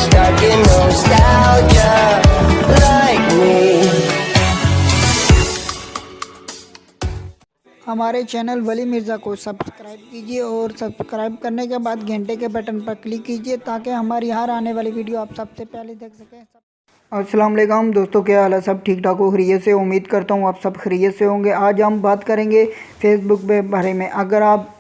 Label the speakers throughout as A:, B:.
A: stuck in nostalgia like me.
B: हमारे channel वली मिर्ज़ा को subscribe कीजिए और सब्सक्राइब करने के बाद घंटे के बटन पर क्लिक कीजिए ताकि हमारी हर आने वाली वीडियो आप सबसे पहले देख सकें। अस्सलाम वालेकुम दोस्तों, क्या हाल है? सब ठीक ठाक हो, खैरियत से? उम्मीद करता हूँ आप सब खैरियत से होंगे। आज हम बात करेंगे फ़ेसबुक के बारे में। अगर आप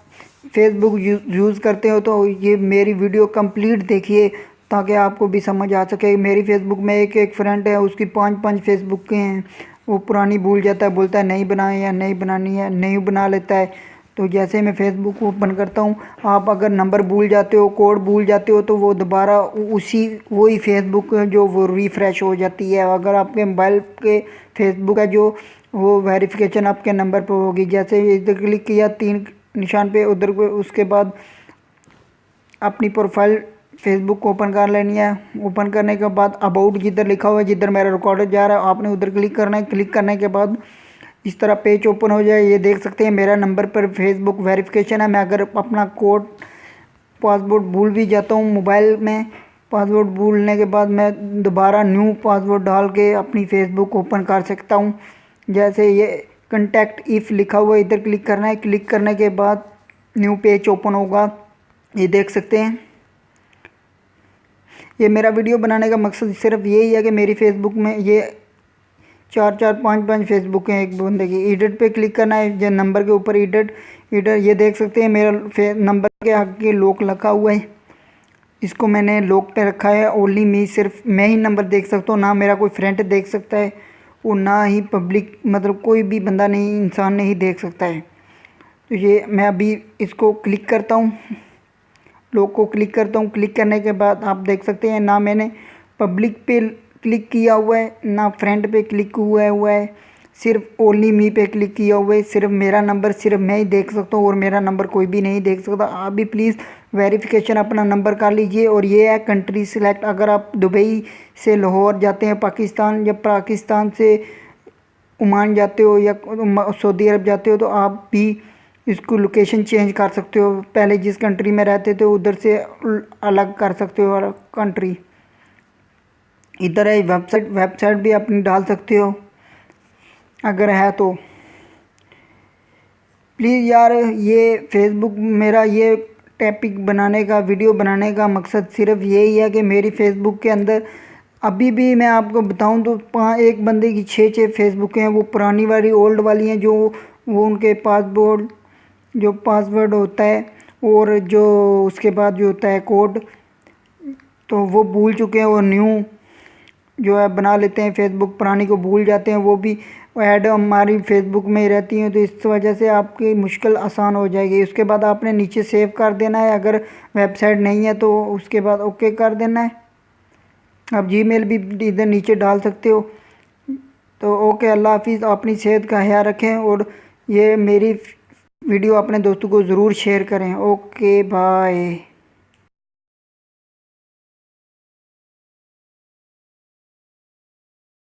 B: फ़ेसबुक यूज़ करते हो तो ये मेरी वीडियो कंप्लीट देखिए ताकि आपको भी समझ आ सके। मेरी फ़ेसबुक में एक फ्रेंड है, उसकी 5 फ़ेसबुक के हैं। वो पुरानी भूल जाता है, बोलता है नहीं बनाए या नहीं बनानी है, नहीं बना लेता है। तो जैसे मैं फ़ेसबुक ओपन करता हूँ, आप अगर नंबर भूल जाते हो, कोड भूल जाते हो, तो वो दोबारा वही फ़ेसबुक जो वो रिफ़्रेश हो जाती है। अगर आपके मोबाइल के फ़ेसबुक है जो वो वेरिफिकेशन आपके नंबर पर होगी। जैसे इधर क्लिक किया 3 निशान पे, उधर को उसके बाद अपनी प्रोफाइल फ़ेसबुक ओपन कर लेनी है। ओपन करने के बाद अबाउट जिधर लिखा हुआ है, जिधर मेरा रिकॉर्ड जा रहा है, आपने उधर क्लिक करना है। क्लिक करने के बाद इस तरह पेज ओपन हो जाए। ये देख सकते हैं मेरा नंबर पर फ़ेसबुक वेरिफिकेशन है। मैं अगर अपना कोड पासवर्ड भूल भी जाता हूँ मोबाइल में, पासवर्ड भूलने के बाद मैं दोबारा न्यू पासवर्ड डाल के अपनी फ़ेसबुक ओपन कर सकता हूँ। जैसे ये कंटैक्ट इफ़ लिखा हुआ है, इधर क्लिक करना है। क्लिक करने के बाद न्यू पेज ओपन होगा। ये देख सकते हैं। ये मेरा वीडियो बनाने का मकसद सिर्फ यही है कि मेरी फ़ेसबुक में ये 5 फ़ेसबुक हैं एक बंदे की। एडिट पे क्लिक करना है, जो नंबर के ऊपर एडिट। ये देख सकते हैं मेरा नंबर के आगे लॉक लगा हुआ है। इसको मैंने लॉक पे रखा है। ओनली मी, सिर्फ मैं ही नंबर देख सकता हूँ, ना मेरा कोई फ्रेंड देख सकता है और ना ही पब्लिक, मतलब कोई भी बंदा नहीं, इंसान नहीं देख सकता है। तो ये मैं अभी इसको क्लिक करता हूँ, लॉक को क्लिक करता हूँ। क्लिक करने के बाद आप देख सकते हैं ना मैंने पब्लिक पे क्लिक किया हुआ है, ना फ्रेंड पे क्लिक हुआ है, सिर्फ ओनली मी पे क्लिक किया हुआ है। सिर्फ मेरा नंबर सिर्फ मैं ही देख सकता हूँ और मेरा नंबर कोई भी नहीं देख सकता। आप भी प्लीज़ वेरिफिकेशन अपना नंबर कर लीजिए। और ये है कंट्री सिलेक्ट। अगर आप दुबई से लाहौर जाते हैं पाकिस्तान, या पाकिस्तान से ओमान जाते हो या सऊदी अरब जाते हो, तो आप भी इसको लोकेशन चेंज कर सकते हो। पहले जिस कंट्री में रहते थे उधर से अलग कर सकते हो अलग कंट्री। इधर है वेबसाइट भी अपनी डाल सकते हो अगर है तो। प्लीज़ यार, ये फ़ेसबुक मेरा ये टॉपिक बनाने का, वीडियो बनाने का मकसद सिर्फ यही है कि मेरी फ़ेसबुक के अंदर अभी भी मैं आपको बताऊं तो एक बंदे की 6 फ़ेसबुक हैं। वो पुरानी वाली, ओल्ड वाली हैं, जो वो उनके पासवर्ड होता है और जो उसके बाद जो होता है कोड, तो वो भूल चुके हैं। और न्यू जो है बना लेते हैं फ़ेसबुक, पुरानी को भूल जाते हैं। वो भी ऐड हमारी फ़ेसबुक में ही रहती हैं, तो इस वजह से आपकी मुश्किल आसान हो जाएगी। उसके बाद आपने नीचे सेव कर देना है। अगर वेबसाइट नहीं है तो उसके बाद ओके कर देना है। आप जीमेल भी इधर नीचे डाल सकते हो। तो ओके, अल्लाह हाफिज़। अपनी सेहत का ख्याल रखें और ये मेरी वीडियो अपने दोस्तों को ज़रूर शेयर करें। Okay bye.